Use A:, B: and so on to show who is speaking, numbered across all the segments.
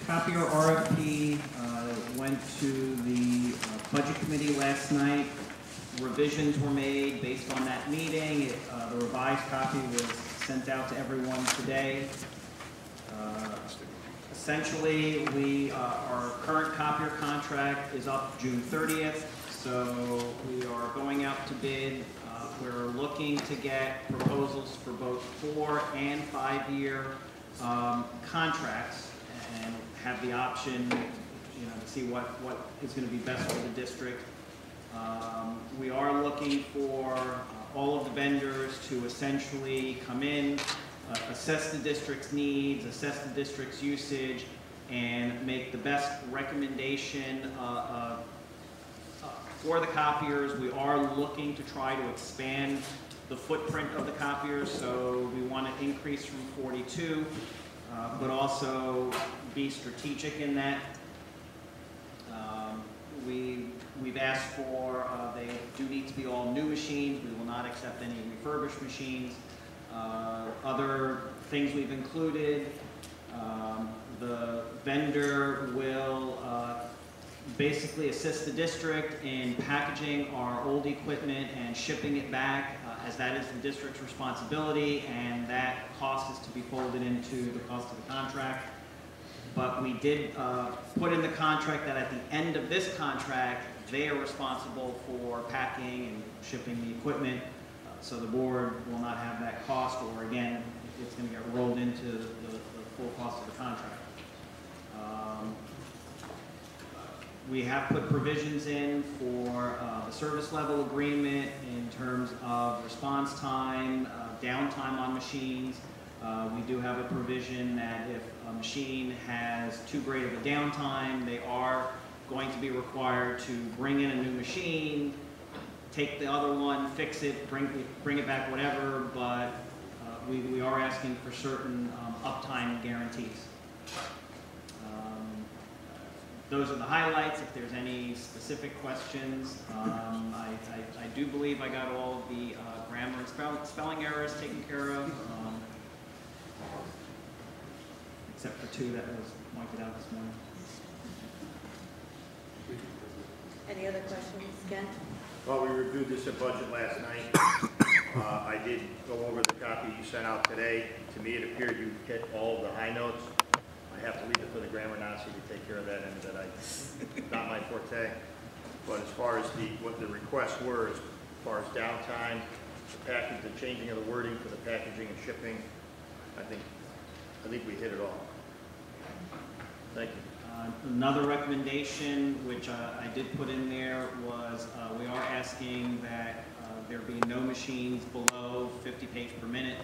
A: copier RFP went to the Budget Committee last night. Revisions were made based on that meeting. The revised copy was sent out to everyone today. Essentially, our current copier contract is up June 30th, so we are going out to bid. We're looking to get proposals for both 4- and 5-year contracts, and have the option, to see what is going to be best for the district. We are looking for all of the vendors to essentially come in, assess the district's needs, assess the district's usage, and make the best recommendation for the copiers. We are looking to try to expand the footprint of the copiers, so we want to increase from 42, but also be strategic in that. We've asked for, they do need to be all new machines. We will not accept any refurbished machines. Other things we've included, the vendor will basically assist the district in packaging our old equipment and shipping it back, as that is the district's responsibility, and that cost is to be folded into the cost of the contract. But we did put in the contract that at the end of this contract, they are responsible for packing and shipping the equipment, so the board will not have that cost, or again, it's going to get rolled into the full cost of the contract. We have put provisions in for the service level agreement in terms of response time, downtime on machines. We do have a provision that if a machine has too great of a downtime, they are going to be required to bring in a new machine, take the other one, fix it, bring it back, whatever, but we are asking for certain uptime guarantees. Those are the highlights. If there's any specific questions, I do believe I got all of the grammar and spelling errors taken care of, except for 2 that was pointed out this morning.
B: Any other questions, Ken?
C: Well, we reviewed this at budget last night. I did go over the copy you sent out today. To me, it appeared you hit all the high notes. I have to leave it for the grammar Nazi to take care of that end that not my forte. But as far as what the requests were, as far as downtime, the changing of the wording for the packaging and shipping, I think we hit it all. Thank you.
A: Another recommendation, which I did put in there, was we are asking that there be no machines below 50 pages per minute.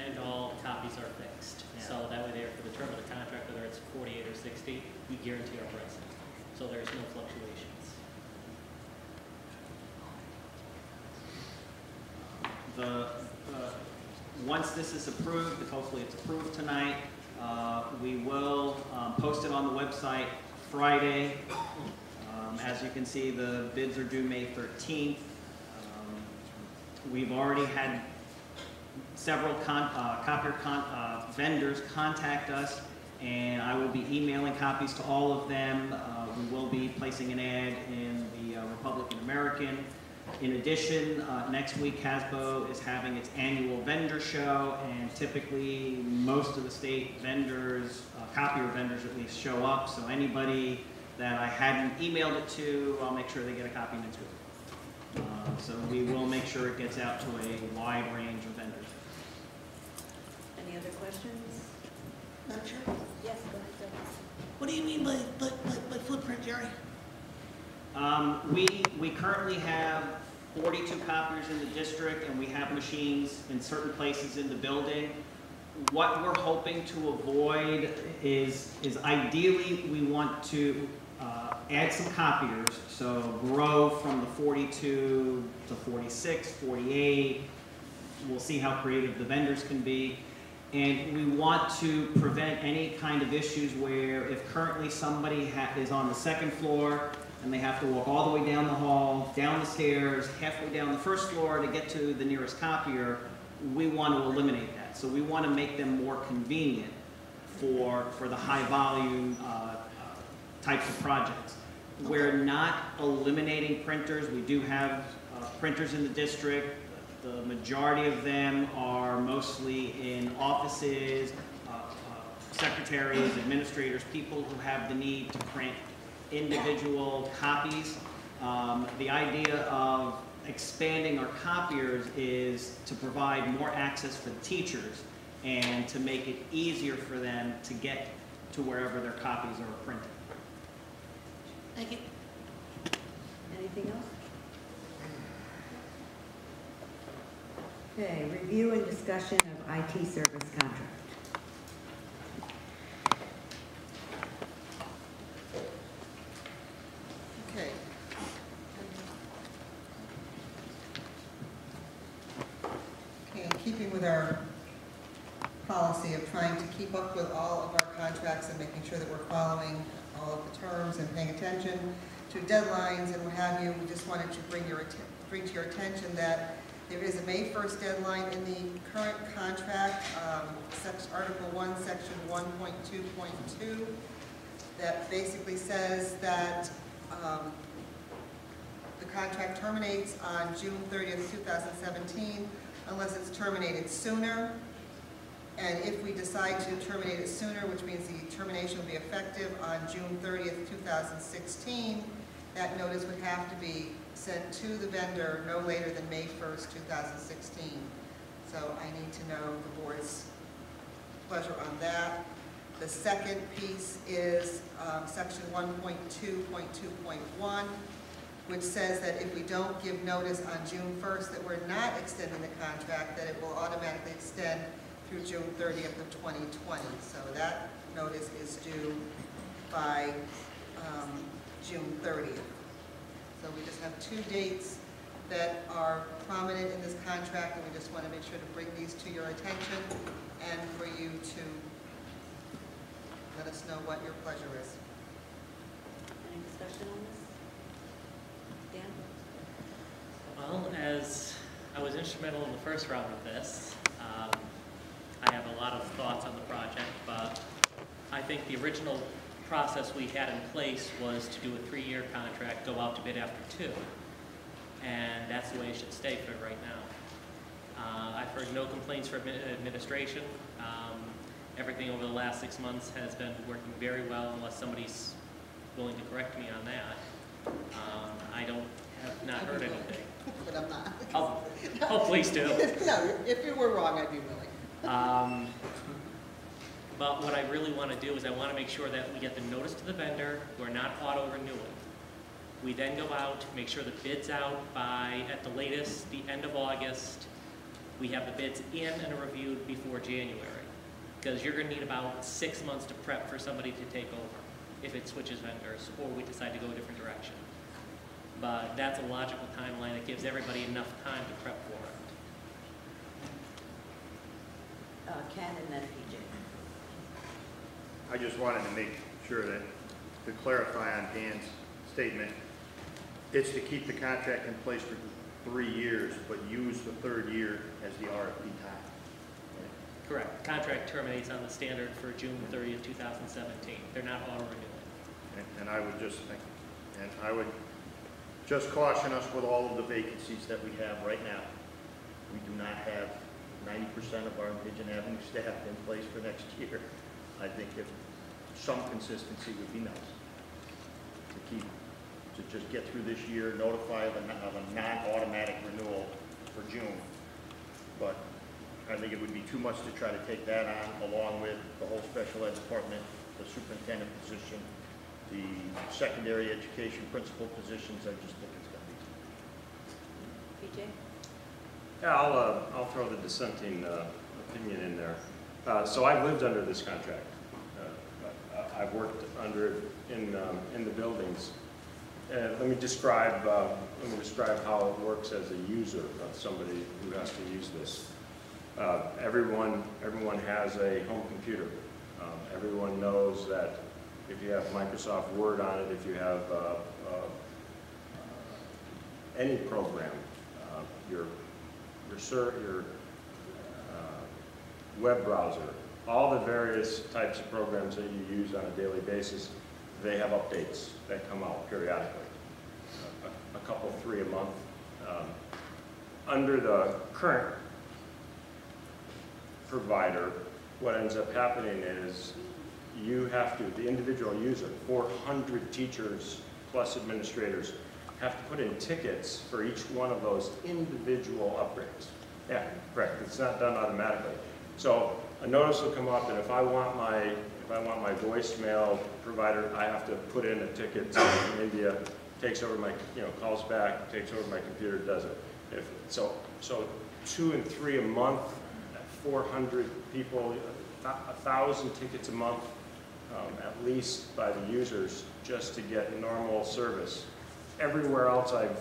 D: And all copies are fixed. Yeah. So that way there, for the term of the contract, whether it's 48 or 60, we guarantee our pricing. So there's no fluctuations.
A: Once this is approved, hopefully it's approved tonight, we will post it on the website Friday. As you can see, the bids are due May 13th. We've already had several copier vendors contact us, and I will be emailing copies to all of them. We will be placing an ad in the Republican American. In addition, next week Hasbro is having its annual vendor show, and typically most of the state vendors, copier vendors at least, show up. So anybody that I hadn't emailed it to, I'll make sure they get a copy next week. So we will make sure it gets out to a wide range of vendors.
B: Any other questions?
E: Madam Chair,
B: Yes, go ahead, Doug.
E: what do you mean by footprint, Jerry?
A: We currently have 42 copiers in the district, and we have machines in certain places in the building. What we're hoping to avoid is ideally we want to add some copiers, so grow from the 42 to 46, 48. We'll see how creative the vendors can be. And we want to prevent any kind of issues where if currently somebody is on the second floor and they have to walk all the way down the hall, down the stairs, halfway down the first floor to get to the nearest copier, we want to eliminate that. So we want to make them more convenient. for the high volume types of projects. We're not eliminating printers. We do have printers in the district. The majority of them are mostly in offices, secretaries, administrators, people who have the need to print individual copies. The idea of expanding our copiers is to provide more access for the teachers and to make it easier for them to get to wherever their copies are printed.
E: Thank you.
B: Anything else? Okay, review and discussion of IT service contract.
F: Okay. Okay, in keeping with our policy of trying to keep up with all of our contracts and making sure that we're following all of the terms and paying attention to deadlines and what have you, we just wanted to bring to your attention that there is a May 1st deadline in the current contract, Article 1, Section 1.2.2, that basically says that the contract terminates on June 30th, 2017, unless it's terminated sooner. And if we decide to terminate it sooner, which means the termination will be effective on June 30th, 2016, that notice would have to be sent to the vendor no later than May 1st, 2016. So I need to know the board's pleasure on that. The second piece is Section 1.2.2.1, which says that if we don't give notice on June 1st that we're not extending the contract, that it will automatically extend through June 30th of 2020. So that notice is due by June 30th. So we just have two dates that are prominent in this contract, and we just want to make sure to bring these to your attention and for you to let us know what your pleasure is.
B: Any discussion on this? Dan?
D: Well, as I was instrumental in the first round of this, I have a lot of thoughts on the project, but I think the original process we had in place was to do a 3-year contract, go out to bid after 2. And that's the way it should stay for right now. I've heard no complaints from administration. Everything over the last 6 months has been working very well, unless somebody's willing to correct me on that. I have not heard anything.
F: But I'm not.
D: Oh, please do.
F: No, if you were wrong, I'd be willing.
D: But what I really want to do is I want to make sure that we get the notice to the vendor, we're not auto-renewing. We then go out, make sure the bid's out by, at the latest, the end of August. We have the bids in and reviewed before January. Because you're going to need about 6 months to prep for somebody to take over if it switches vendors or we decide to go a different direction. But that's a logical timeline that gives everybody enough time to prep for it.
B: Ken and then PJ.
C: I just wanted to make sure that, to clarify on Dan's statement, it's to keep the contract in place for 3 years, but use the 3rd year as the RFP time.
D: Correct. Contract terminates on the standard for June 30th, 2017. They're not auto-renewing.
C: And I would just think, and I would just caution us with all of the vacancies that we have right now. We do not have 90% of our Pigeon Avenue staff in place for next year. I think if some consistency would be nice to just get through this year, notify of a non-automatic renewal for June. But I think it would be too much to try to take that on, along with the whole special ed department, the superintendent position, the secondary education principal positions. I just think it's going to be.
B: PJ?
G: Yeah, I'll throw the dissenting opinion in there. So I've lived under this contract. I've worked under it in the buildings. Let me describe how it works as a user of somebody who has to use this. Everyone has a home computer. Everyone knows that if you have Microsoft Word on it, if you have any program, your web browser, all the various types of programs that you use on a daily basis, they have updates that come out periodically. A couple, 3 a month. Under the current provider, what ends up happening is you have to, the individual user, 400 teachers plus administrators, have to put in tickets for each one of those individual upgrades. Yeah, correct. It's not done automatically. So a notice will come up, and if I want my voicemail provider, I have to put in a ticket to India, takes over my, calls back, takes over my computer, does it. So 2 and 3 a month, 400 people, 1,000 tickets a month, at least by the users, just to get normal service. Everywhere else I've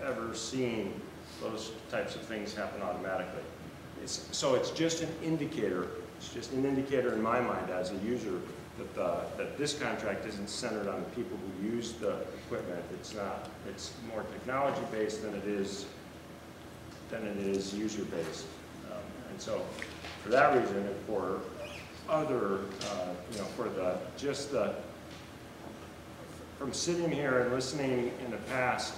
G: ever seen those types of things happen automatically. So it's just an indicator. It's just an indicator in my mind as a user that this contract isn't centered on the people who use the equipment. It's not. It's more technology based than it is user based. And so for that reason, and for other, from sitting here and listening in the past,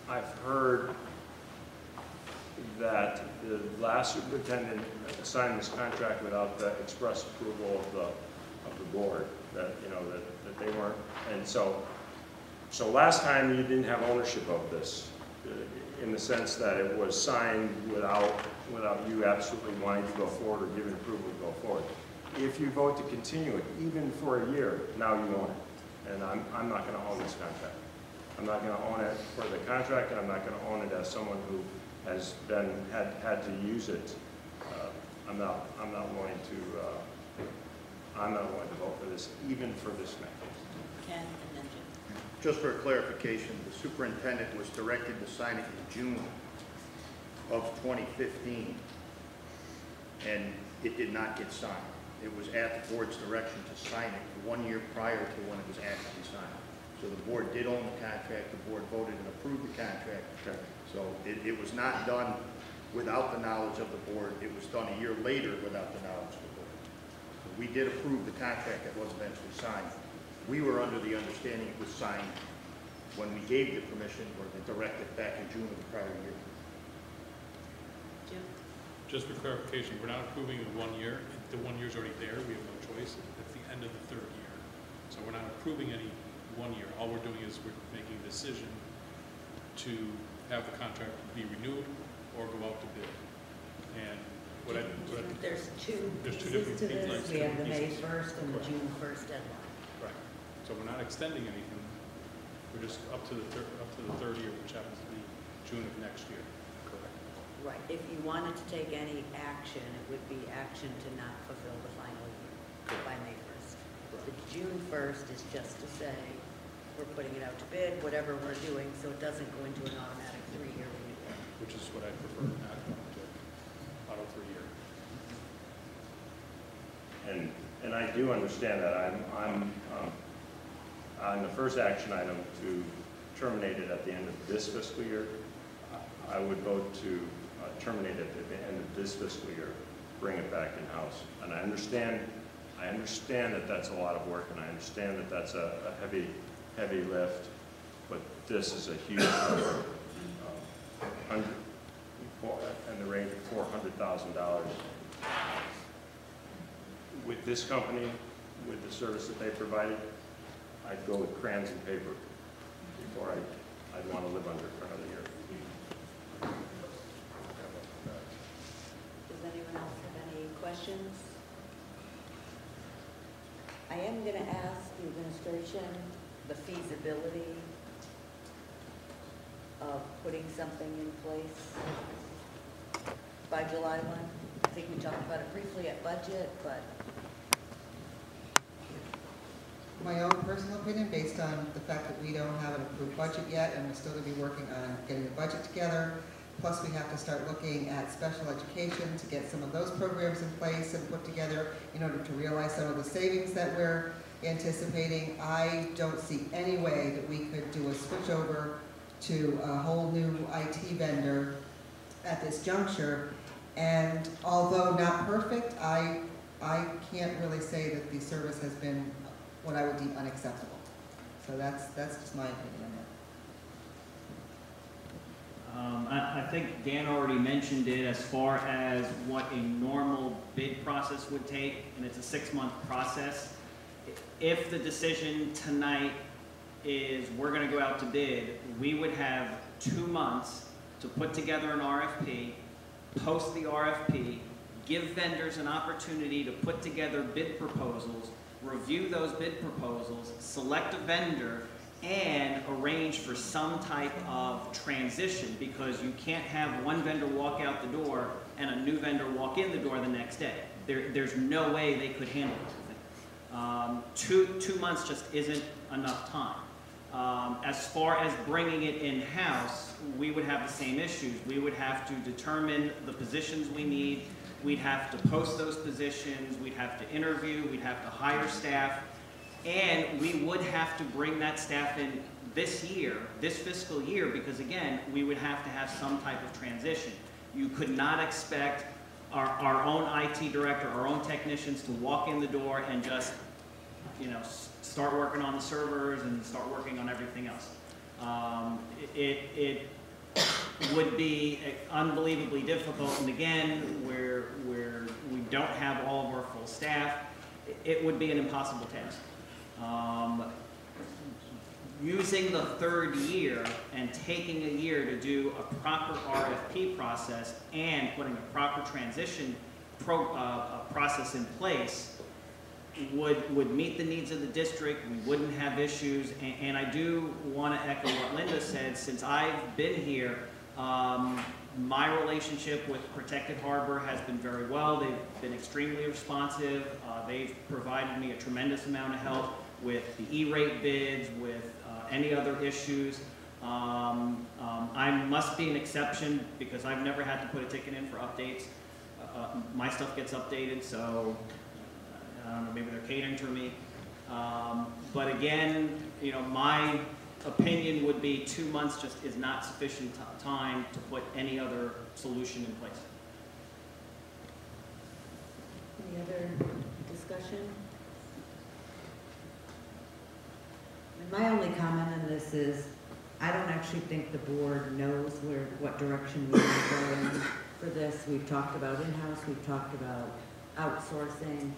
G: I've heard that the last superintendent signed this contract without the express approval of the board, that they weren't, and so last time you didn't have ownership of this, in the sense that it was signed without you absolutely wanting to go forward or giving approval to go forward. If you vote to continue it, even for a year, now you own it, and I'm not going to own this contract. I'm not going to own it for the contract, and I'm not going to own it as someone who has had to use it. I'm not going to vote for this, even for this mechanism.
B: Ken and then Jim.
C: Just for clarification, the superintendent was directed to sign it in June of 2015, and it did not get signed. It was at the board's direction to sign it 1 year prior to when it was actually signed. So the board did own the contract, the board voted and approved the contract.
G: Okay.
C: So it was not done without the knowledge of the board. It was done a year later without the knowledge of the board. So we did approve the contract that was eventually signed. We were under the understanding it was signed when we gave the permission or the directive back in June of the prior year.
B: Jim?
H: Just for clarification, we're not approving the 1 year. The 1 year's already there. We have no choice. It's the end of the 3rd year. So we're not approving any 1 year. All we're doing is we're making a decision to have the contract be renewed or go out to bid. And
B: There's two
H: There's two
B: pieces to
H: different
B: this.
H: pieces.
B: We have the May
H: Pieces.
B: 1st and the
H: Correct.
B: June 1st deadline.
H: right. So we're not extending anything. We're just up to the 3rd year, which happens to be June of next year. Correct.
B: Right. If you wanted to take any action, it would be action to not fulfill the final year by May 1st. The June 1st is just to say, we're putting it out to bid, whatever we're doing, so it doesn't go into an automatic 3-year renewal.
H: Which is what I prefer, not to auto 3 year.
G: And I do understand that. I'm on the first action item to terminate it at the end of this fiscal year. I would vote to terminate it at the end of this fiscal year, bring it back in-house. And I understand that that's a lot of work, and I understand that that's a heavy lift, but this is a huge number, in the range of $400,000. With this company, with the service that they provided, I'd go with crayons and paper before I'd want to live under it for another year.
B: Does anyone else have any questions? I am going to ask the administration the feasibility of putting something in place by July 1. I think we talked about it briefly at budget, but
F: My own personal opinion, based on the fact that we don't have an approved budget yet, and we're still going to be working on getting the budget together, plus we have to start looking at special education to get some of those programs in place and put together in order to realize some of the savings that we're anticipating. I don't see any way that we could do a switch over to a whole new IT vendor at this juncture And although not perfect, I can't really say that the service has been what I would deem unacceptable. So that's just my opinion on that.
A: I think Dan already mentioned it as far as what a normal bid process would take, and it's a 6-month process. If the decision tonight is we're gonna go out to bid, we would have 2 months to put together an RFP, post the RFP, give vendors an opportunity to put together bid proposals, review those bid proposals, select a vendor, and arrange for some type of transition, because you can't have one vendor walk out the door and a new vendor walk in the door the next day. There's no way they could handle it. 2 months just isn't enough time. As far as bringing it in-house, we would have the same issues. We would have to determine the positions we need. We'd have to post those positions. We'd have to interview. We'd have to hire staff. And we would have to bring that staff in this year, this fiscal year, because again, we would have to have some type of transition. You could not expect our own IT director, our own technicians to walk in the door and just, you know, start working on the servers and start working on everything else. It would be unbelievably difficult, and again, where we don't have all of our full staff, it would be an impossible task. Using the 3rd year and taking a year to do a proper RFP process and putting a proper transition process in place would meet the needs of the district. We wouldn't have issues. And I do want to echo what Linda said. Since I've been here, my relationship with Protected Harbor has been very well. They've been extremely responsive. They've provided me a tremendous amount of help with the E-rate bids, with any other issues. I must be an exception because I've never had to put a ticket in for updates. My stuff gets updated, so I don't know, maybe they're catering to me. But again, you know, my opinion would be 2 months just is not sufficient time to put any other solution in place.
B: Any other discussion? And my only comment on this is, I don't actually think the board knows what direction we want to go in for this. We've talked about in-house, we've talked about outsourcing.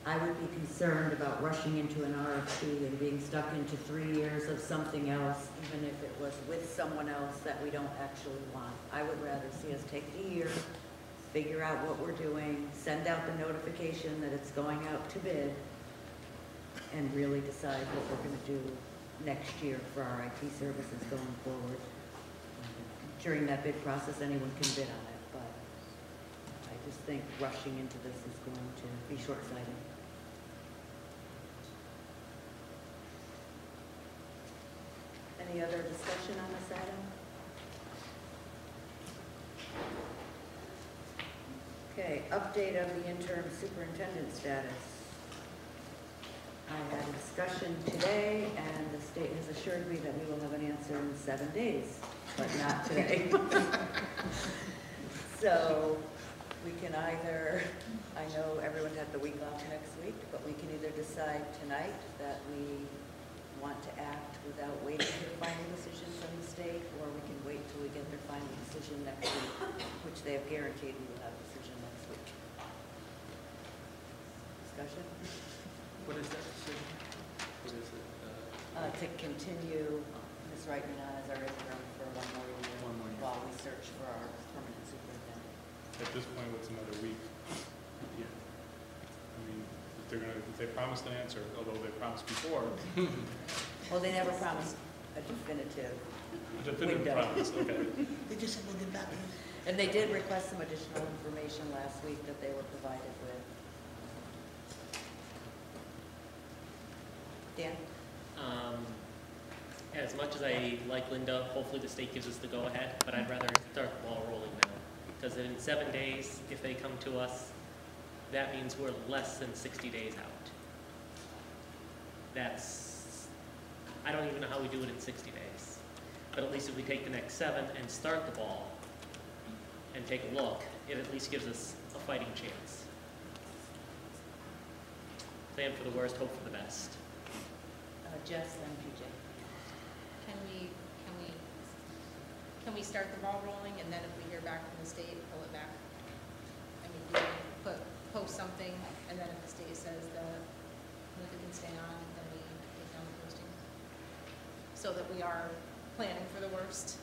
B: I would be concerned about rushing into an RFP and being stuck into 3 years of something else, even if it was with someone else that we don't actually want. I would rather see us take the year, figure out what we're doing, send out the notification that it's going out to bid, and really decide what we're going to do next year for our IT services going forward. During that bid process, anyone can bid on it, but I just think rushing into this is going to be short-sighted. Any other discussion on this item? Okay, update of the interim superintendent status. I had a discussion today, and the state has assured me that we will have an answer in 7 days, but not today. So we can either, I know everyone had the week off next week, but we can either decide tonight that we want to act without waiting for the final decision from the state, or we can wait till we get their final decision next week, which they have guaranteed we will have a decision next week. Discussion?
D: What is that decision? What is it?
B: To continue Ms. Reitman on as our interim for one more year.
H: 1 more year.
B: While we search for our permanent superintendent.
H: At this point, what's another week? Yeah. I mean, if they promised an answer, although they promised before,
B: Well, they never promised a definitive
H: a definitive
B: window.
H: promise, okay.
E: They just said we'll get back to you.
B: And they did request some additional information last week that they were provided with. Dan?
D: As much as I like Linda, hopefully the state gives us the go-ahead, but I'd rather start the ball rolling now. Because in 7 days, if they come to us, that means we're less than 60 days out. I don't even know how we do it in 60 days. But at least if we take the next 7 and start the ball, and take a look, it at least gives us a fighting chance. Plan for the worst, hope for the best.
B: Jess, then PJ.
I: Can we start the ball rolling, and then if we hear back from the state, pull it back? I mean, we can post something, and then if the state says that Linda can stay on, then we take down the posting. So that we are planning for the worst.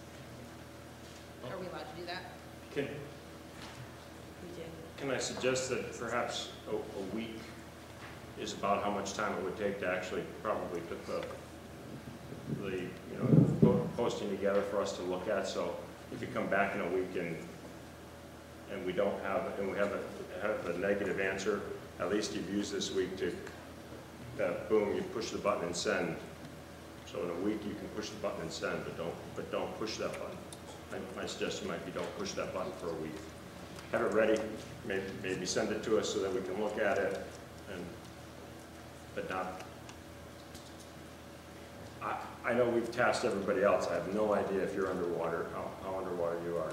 I: Are we allowed to do that?
G: Can,
B: PJ.
G: can I suggest that perhaps a week is about how much time it would take to actually probably put the posting together for us to look at? So if you come back in a week and we don't have, and we have a negative answer, at least you've used this week to, boom, you push the button and send. So in a week you can push the button and send, but don't push that button. My suggestion might be don't push that button for a week. Have it ready, maybe send it to us so that we can look at it, but not. I know we've tasked everybody else. I have no idea if you're underwater, how underwater you are.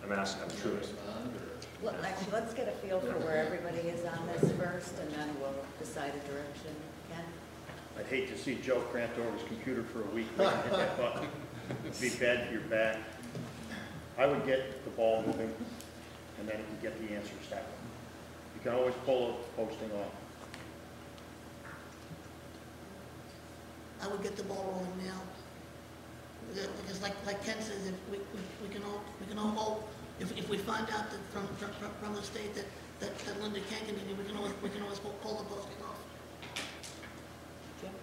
G: I'm asking, I'm curious.
B: Well, actually, let's get a feel for where everybody is on this first, and then we'll decide a direction. Ken?
C: I'd hate to see Joe cramped over his computer for a week waiting to hit that button. It'd be bad for your back. I would get the ball moving, and then you can get the answers that way. You can always pull a posting off.
E: I would get the ball rolling now. Because like Ken says, if we can all hope, if we find out that from the state that Linda can't continue, we can always pull the posting off.
B: Jim?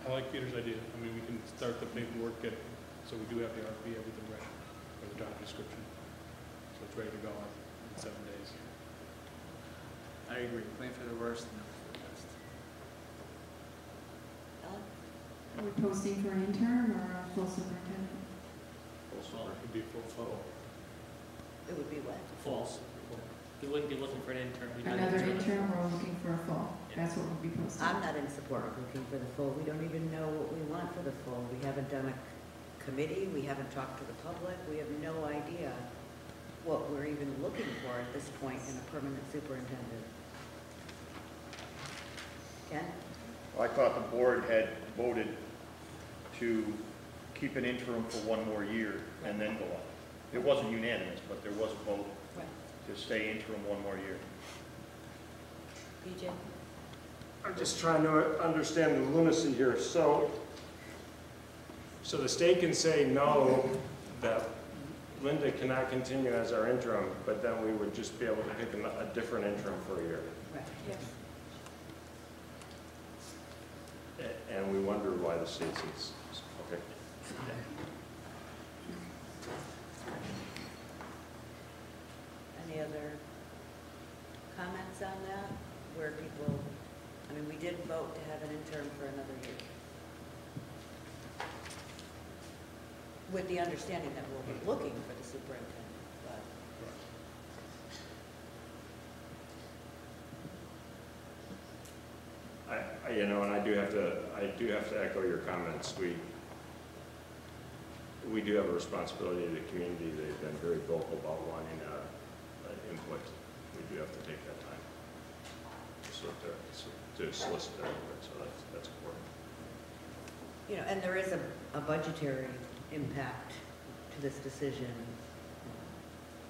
H: I like Peter's idea. I mean, we can start the paperwork, so we do have the RFP, everything ready, for the job description. So it's ready to go in 7 days.
J: I agree. Plan for the worst and hope for the best.
B: Ellen?
K: Are we posting for an intern or a full superintendent?
H: Well, it could be full.
B: It would be what?
D: False. We wouldn't be looking for an intern. We'd not
K: Another
D: intern.
K: intern, we're looking for a full.
D: Yeah.
K: That's what we'll be posting.
B: I'm not in support of looking for the full. We don't even know what we want for the full. We haven't done a committee. We haven't talked to the public. We have no idea what we're even looking for at this point in a permanent superintendent. Ken?
C: I thought the board had voted to keep an interim for 1 more year and then go up. It wasn't unanimous, but there was a vote
B: Right.
C: to stay interim 1 more year.
B: PJ?
G: I'm just trying to understand the lunacy here. So the state can say no, that Linda cannot continue as our interim, but then we would just be able to pick a different interim for a year.
B: Right. Yes.
G: And we wonder why the state says, okay.
B: Any other comments on that? Where people, I mean, we did vote to have an intern for another year. With the understanding that we'll be looking for the superintendent, but.
G: And I do have to echo your comments. We do have a responsibility to the community. They've been very vocal about wanting input. We do have to take that time to solicit their input. So that's important.
B: You know, and there is a budgetary impact to this decision.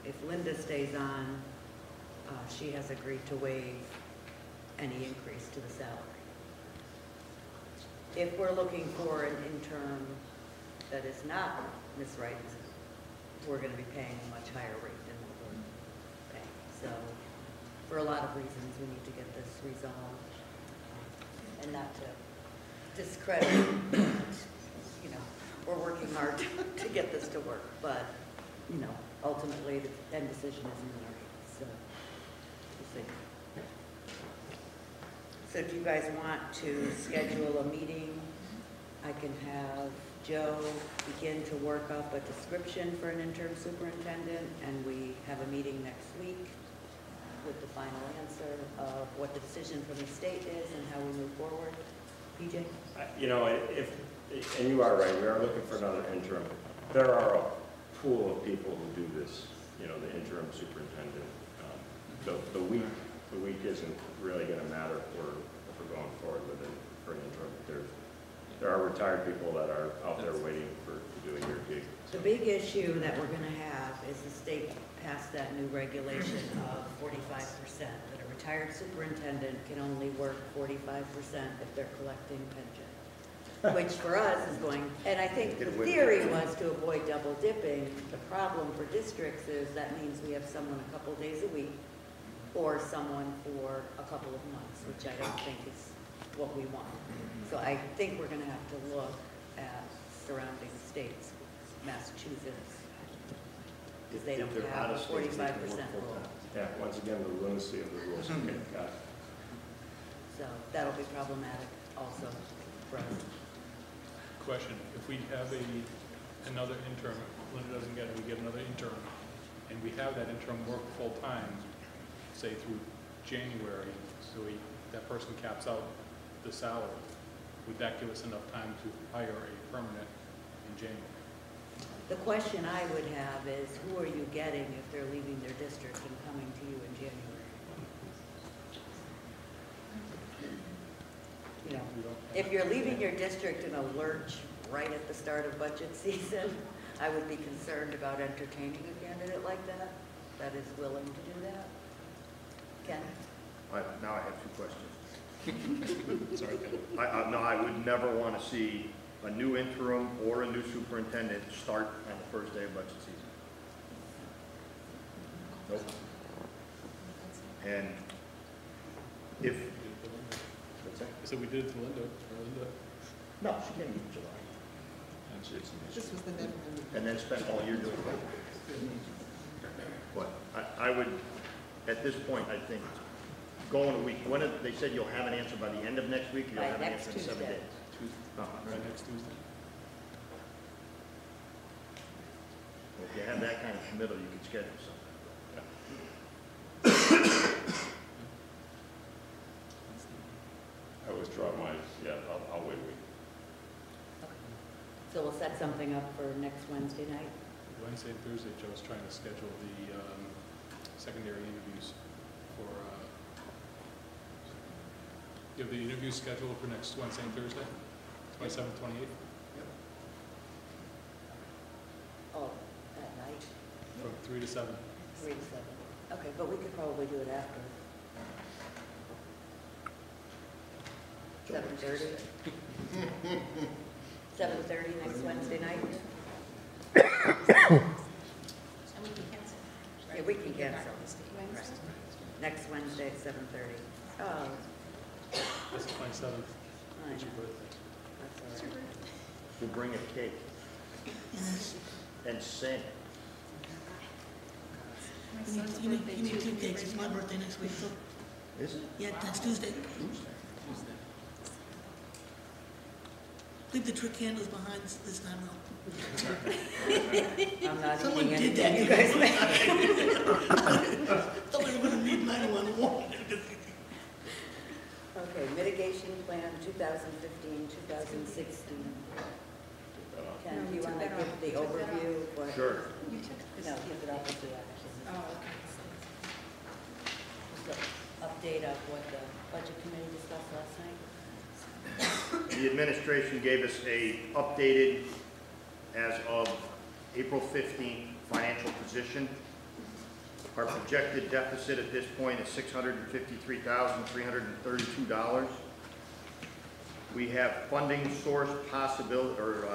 B: If Linda stays on, she has agreed to waive any increase to the salary. If we're looking for an intern that is not Ms. Wright, we're going to be paying a much higher rate than what we're paying. So for a lot of reasons, we need to get this resolved. And not to discredit, you know, we're working hard to get this to work, but, you know, ultimately the end decision is in the hands, so we'll see. So if you guys want to schedule a meeting, I can have Joe begin to work up a description for an interim superintendent, and we have a meeting next week with the final answer of what the decision from the state is and how we move forward. PJ?
G: You know, and you are right, we are looking for another interim. There are a pool of people who do this, you know, the interim superintendent. The week isn't really gonna matter if we're going forward with it for an interim. There are retired people that are out there waiting to do a year gig.
B: The big issue that we're gonna have is the state passed that new regulation of 45%, that a retired superintendent can only work 45% if they're collecting pension. Which for us is going, and I think the theory was to avoid double dipping. The problem for districts is that means we have someone a couple days a week or someone for a couple of months, which I don't think is what we want. So I think we're gonna have to look at surrounding states, Massachusetts, because they don't
C: If they're
B: have
C: out
B: a
C: of state, they can work
B: 45% rule.
C: full-time.
G: Yeah, once again, the lunacy of the rules. Okay, got it.
B: So that'll be problematic also for us.
H: Question, if we have another interim, if Linda doesn't get it, we get another interim, and we have that interim work full-time, say through January, so that person caps out the salary, would that give us enough time to hire a permanent in January?
B: The question I would have is, who are you getting if they're leaving their district and coming to you in January? You know,
H: We don't-
B: if you're leaving your district in a lurch right at the start of budget season, I would be concerned about entertaining a candidate like that is willing to do that. Ken?
C: Now I have two questions.
H: Sorry, Ken.
C: No, I would never want to see a new interim or a new superintendent start on the first day of budget season. Nope. And if, what's that?
H: So we did it to Linda,
C: No, she came in July.
F: This was the never.
C: And then spent all year doing it. But I would, at this point, I think, go in a week. They said you'll have an answer by the end of next week, or you'll
B: By
C: have an
B: next
C: answer in 7
B: Tuesday.
C: days.
H: right next Tuesday.
C: Well, if you have that kind of committal, you can schedule something.
G: I withdraw my, I'll wait a week.
B: So we'll set something up for next Wednesday night?
H: Wednesday and Thursday, Joe's trying to schedule the secondary interviews for, you have the interviews scheduled for next Wednesday and Thursday, 27th, 28th,
B: Oh, at night,
H: from 3 to 7.
B: 3 to 7. Okay, but we could probably do it after. 7:30? 7:30 next Wednesday night?
I: And we can cancel.
B: Yeah, we can
I: get back
B: cancel.
I: to the state. Wednesday?
B: Next Wednesday at 7:30. Oh,
H: That's the 27th,
B: I
H: it's your
B: know,
H: birthday.
B: that's all right.
C: We'll bring a cake and sing.
I: My
E: You
I: son's
E: need,
I: birthday
E: you need
I: too.
E: 2 cakes, it's my birthday next week, so,
C: Is it?
E: yeah, that's Tuesday. Leave the trick handles behind this time though.
B: I'm not
E: Someone
B: eating
E: did
B: anything
E: that.
B: you guys make.
E: Thought we were gonna need 911.
B: Okay, mitigation plan 2015, 2016. Ken, do you want to give the overview? of what-
C: Sure.
I: You took this.
B: No, give it up with the action.
I: Oh, okay.
B: Just an update of what the budget committee discussed last night.
C: The administration gave us a updated, as of April 15th, financial position. Our projected deficit at this point is $653,332. We have funding source possibility, or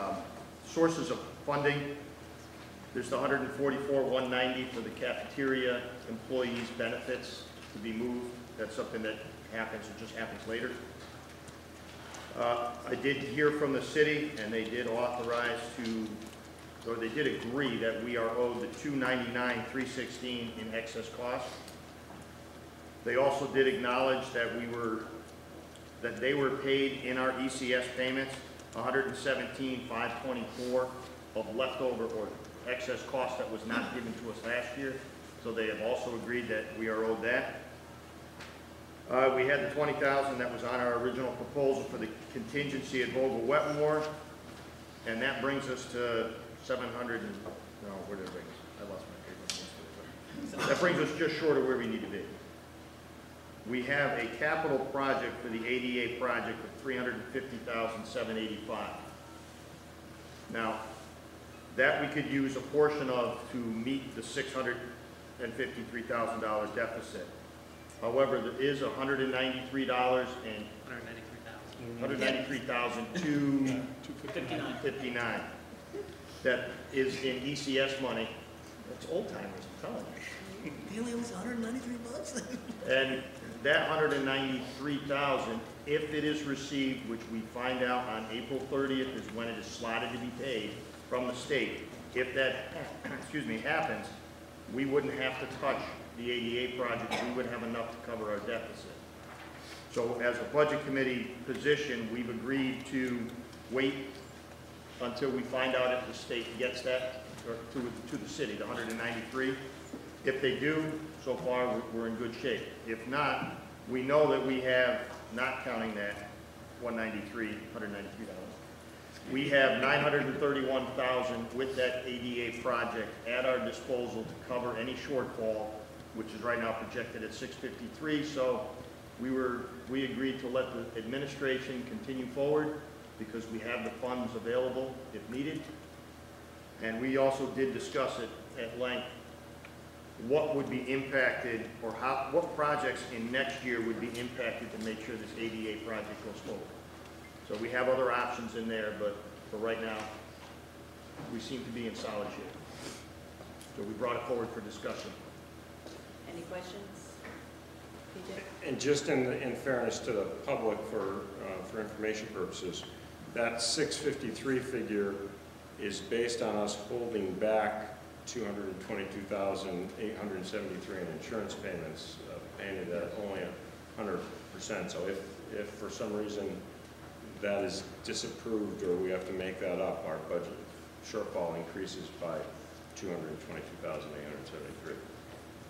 C: sources of funding. There's the $144,190 for the cafeteria employees' benefits to be moved. That's something that happens, it just happens later. I did hear from the city, and they did authorize or they did agree that we are owed the $299,316 in excess costs. They also did acknowledge that they were paid in our ECS payments, $117,524 of leftover or excess cost that was not given to us last year. So they have also agreed that we are owed that. We had the $20,000 that was on our original proposal for the contingency at Vogel Wetmore, and that brings us to No, where did it bring us? I lost my paper yesterday. But that brings us just short of where we need to be. We have a capital project for the ADA project of $350,785. Now, that we could use a portion of to meet the $653,000 deficit. However, there is $193 and $193,259 that is in ECS money. That's old timers, I'm telling you.
E: He only owes $193?
C: And that $193,000, if it is received, which we find out on April 30th is when it is slotted to be paid from the state, if that, happens, we wouldn't have to touch the ADA project. We would have enough to cover our deficit. So as a budget committee position, we've agreed to wait until we find out if the state gets that or to the city, the 193. If they do, so far we're in good shape. If not, we know that we have, not counting that $193, we have $931,000 with that ADA project at our disposal to cover any shortfall, which is right now projected at $653. So we agreed to let the administration continue forward because we have the funds available if needed. And we also did discuss it at length, what would be impacted or what projects in next year would be impacted to make sure this ADA project goes forward. So we have other options in there, but for right now, we seem to be in solid shape. So we brought it forward for discussion.
B: Any questions? PJ?
G: And just in fairness to the public for information purposes, that 653 figure is based on us holding back $222,873 in insurance payments, paying it at only 100%. So if for some reason that is disapproved or we have to make that up, our budget shortfall increases by $222,873.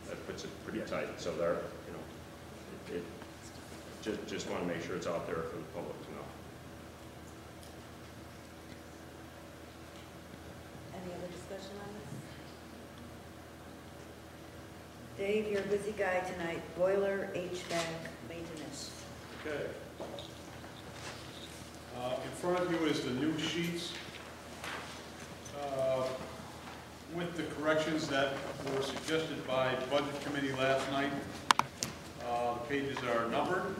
G: That puts it pretty tight. So there, just want to make sure it's out there for the public to know.
B: Any other discussion on this? Dave, you're a busy guy tonight. Boiler HVAC maintenance.
H: Okay. In front of you is the new sheets with the corrections that were suggested by the Budget Committee last night. The pages are numbered.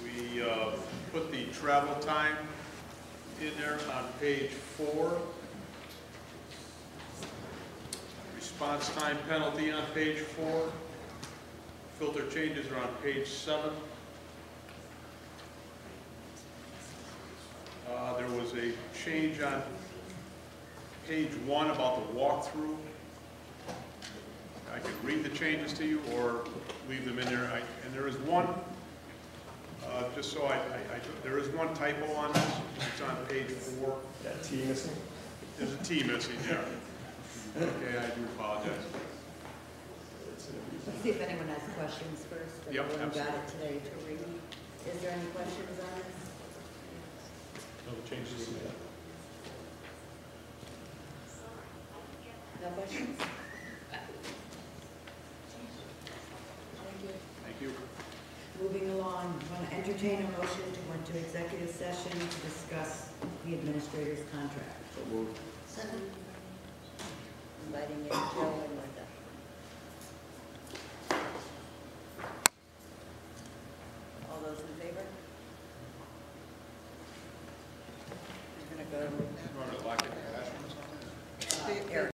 H: We put the travel time in there on page 4. Response time penalty on page 4. Filter changes are on page 7. There was a change on page 1 about the walkthrough. I could read the changes to you or leave them in there. And there is one, just so there is one typo on this. It's on page 4.
G: That T missing?
H: There's a T missing there. Okay, I do apologize.
B: Let's see if anyone has questions first.
H: Yep,
B: Everyone got
H: absolutely.
B: it today to read. Is there any questions on this?
H: No, the changes are made.
B: No questions?
H: Thank you.
B: Moving along, I'm going to entertain a motion to go into executive session to discuss the administrator's contract.
C: So moved.
E: Second.
B: Inviting in Joe and Linda. All those in favor? I'm going to go,
H: You want to lock it?
B: Eric.